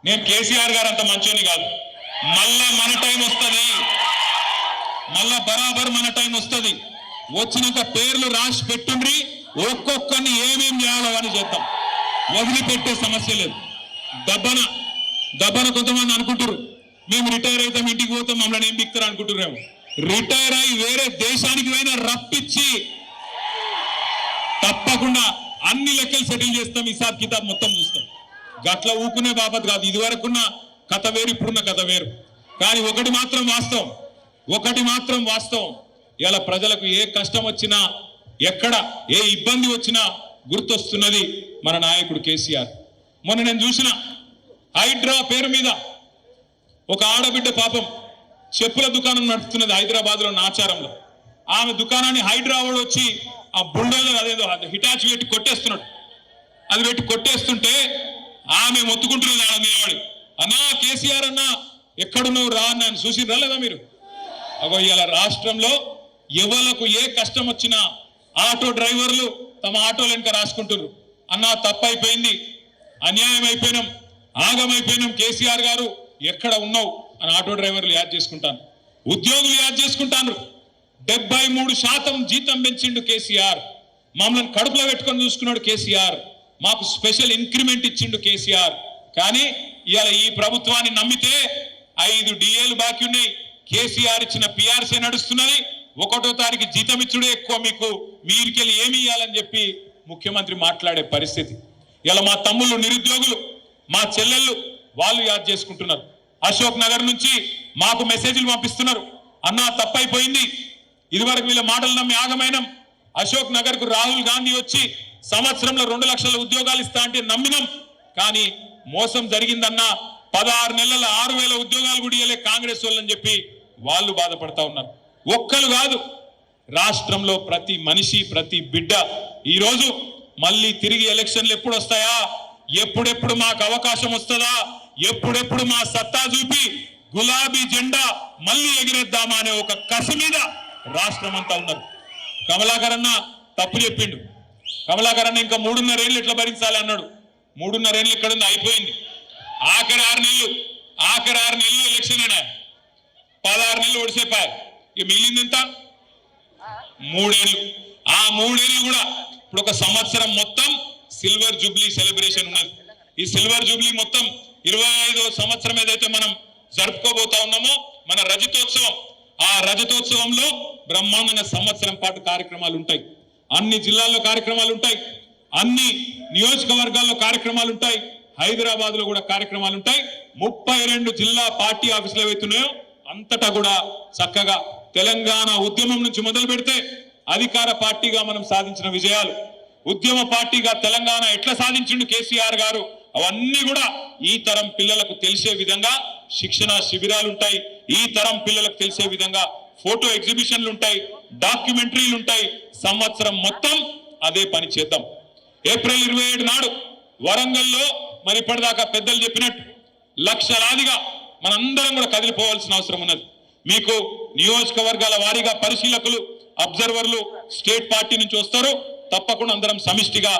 నేను కేసీఆర్ గారు అంత మంచోని కాదు. మళ్ళా మన టైం వస్తుంది, మళ్ళా బరాబర్ మన టైం వస్తుంది. వచ్చినాక పేర్లు రాసి పెట్టుండ్రి, ఒక్కొక్కరిని ఏమేం చేయాలో అని చేద్దాం. వదిలిపెట్టే సమస్య లేదు. దబ్బన కొంతమంది అనుకుంటారు మేము రిటైర్ అవుతాం, ఇంటికి పోతాం, మమ్మల్ని ఏం బిక్తారు అనుకుంటున్నాము. రిటైర్ అయి వేరే దేశానికి పోయినా రప్పించి తప్పకుండా అన్ని లెక్కలు సెటిల్ చేస్తాం, హిసాబ్ కితాబ్ మొత్తం చూస్తాం. గట్ల ఊకునే బాబత్ కాదు. ఇదివరకున్న కథ వేరు, ఇప్పుడున్న కథ వేరు. కానీ ఒకటి మాత్రం వాస్తవం, ఇలా ప్రజలకు ఏ కష్టం వచ్చినా, ఎక్కడ ఏ ఇబ్బంది వచ్చినా గుర్తొస్తున్నది మన నాయకుడు కేసీఆర్. మొన్న నేను చూసిన హైడ్రా పేరు మీద ఒక ఆడబిడ్డ పాపం చెప్పుల దుకాణం నడుపుతున్నది హైదరాబాద్ లో నాచారంలో. ఆమె దుకాణాన్ని హైడ్రా వాడు వచ్చి ఆ బుల్డోజర్ అదేదో హిటాచి పెట్టి కొట్టేస్తున్నాడు. అది పెట్టి కొట్టేస్తుంటే ఆమె మొత్తుకుంటున్నది. ఆమె నిలబడి, అన్నా కేసీఆర్ అన్నా ఎక్కడున్నావు రా అని చూసిరా లేదా మీరు? అగో ఇలా రాష్ట్రంలో ఎవలకు ఏ కష్టం వచ్చినా ఆటో డ్రైవర్లు తమ ఆటోలు వెనుక రాసుకుంటున్నారు. అన్నా తప్పైపోయింది, అన్యాయం అయిపోయినాం, ఆగమైపోయినాం, కేసీఆర్ గారు ఎక్కడ ఉన్నావు అని ఆటో డ్రైవర్లు యాద్ చేసుకుంటాను, ఉద్యోగులు యాద్ చేసుకుంటాను. 73% జీతం పెంచిండు కేసీఆర్. మమ్మల్ని కడుపులో పెట్టుకొని చూసుకున్నాడు కేసీఆర్. మాకు స్పెషల్ ఇంక్రిమెంట్ ఇచ్చిండు కేసీఆర్. కానీ ఇవాళ ఈ ప్రభుత్వాన్ని నమ్మితే 5 డిఏలు బాకీ ఉన్నాయి. కేసీఆర్ ఇచ్చిన పిఆర్సీ నడుస్తున్నది. 1వ తారీఖు జీతం ఇచ్చుడే ఎక్కువ, మీకు మీరికెళ్ళి ఏమి ఇవ్వాలని చెప్పి ముఖ్యమంత్రి మాట్లాడే పరిస్థితి. ఇలా మా తమ్ముళ్ళు నిరుద్యోగులు, మా చెల్లెళ్ళు వాళ్ళు యాద్ చేసుకుంటున్నారు. అశోక్ నగర్ నుంచి మాకు మెసేజ్లు పంపిస్తున్నారు. అన్నా తప్పైపోయింది, ఇదివరకు వీళ్ళ మాటలు నమ్మి ఆగమైనం. అశోక్ నగర్ కు రాహుల్ గాంధీ వచ్చి సంవత్సరంలో 2 లక్షల ఉద్యోగాలు ఇస్తా అంటే నమ్మినాం. కానీ మోసం జరిగిందన్నా 16 నెలల 6,000 ఉద్యోగాలు కూడా ఇవ్వలే కాంగ్రెస్ వాళ్ళని చెప్పి వాళ్ళు బాధపడతా ఉన్నారు. ఒక్కరు కాదు, రాష్ట్రంలో ప్రతి మనిషి, ప్రతి బిడ్డ ఈరోజు మళ్ళీ తిరిగి ఎలక్షన్లు ఎప్పుడు వస్తాయా, ఎప్పుడెప్పుడు మాకు అవకాశం వస్తుందా, ఎప్పుడెప్పుడు మా సత్తా చూపి గులాబీ జెండా మళ్ళీ ఎగిరేద్దామా అనే ఒక కసి మీద రాష్ట్రం అంతా ఉన్నారు. కమలాకర్ అన్న తప్పు చెప్పిండు. కమలాకర్ అన్న ఇంకా 3.5 ఏళ్ళు ఎట్లా భరించాలి అన్నాడు. 3.5 ఏళ్ళు ఎక్కడుంది, అయిపోయింది. ఆఖరి 6 నెలలు ఎలక్షన్ అయినా 16 నెలలు ఒడిసేపారు. ఇక మిగిలింది ఎంత? 3 ఏళ్ళు. ఆ 3 ఏళ్ళు కూడా ఇప్పుడు ఒక సంవత్సరం మొత్తం సిల్వర్ జూబ్లీ సెలబ్రేషన్ ఉన్నది. ఈ సిల్వర్ జూబ్లీ మొత్తం 25వ సంవత్సరం ఏదైతే మనం జరుపుకోబోతా ఉన్నామో మన రజతోత్సవం, ఆ రజతోత్సవంలో బ్రహ్మాండంగా సంవత్సరం పాటు కార్యక్రమాలు ఉంటాయి. అన్ని జిల్లాల్లో కార్యక్రమాలు ఉంటాయి, అన్ని నియోజకవర్గాల్లో కార్యక్రమాలు ఉంటాయి, హైదరాబాద్ లో కూడా కార్యక్రమాలు ఉంటాయి. 32 జిల్లా పార్టీ ఆఫీసులు ఏవైతున్నాయో అంతటా కూడా చక్కగా తెలంగాణ ఉద్యమం నుంచి మొదలు పెడితే అధికార పార్టీగా మనం సాధించిన విజయాలు, ఉద్యమ పార్టీగా తెలంగాణ ఎట్లా సాధించిండు కేసీఆర్ గారు, అవన్నీ కూడా ఈ తరం పిల్లలకు తెలిసే విధంగా శిక్షణ శిబిరాలు ఉంటాయి. ఈ తరం పిల్లలకు తెలిసే విధంగా ఫోటో ఎగ్జిబిషన్లు ఉంటాయి, డాక్యుమెంటరీలు ఉంటాయి. సంవత్సరం మొత్తం అదే పని చేద్దాం. ఏప్రిల్ 27 నాడు వరంగల్లో మరి ఇప్పటిదాకా పెద్దలు చెప్పినట్టు లక్షలాదిగా మనందరం కూడా కదిలిపోవాల్సిన అవసరం ఉన్నది. మీకు నియోజకవర్గాల వారీగా పరిశీలకులు, అబ్జర్వర్లు స్టేట్ పార్టీ నుంచి వస్తారు. తప్పకుండా అందరం సమిష్టిగా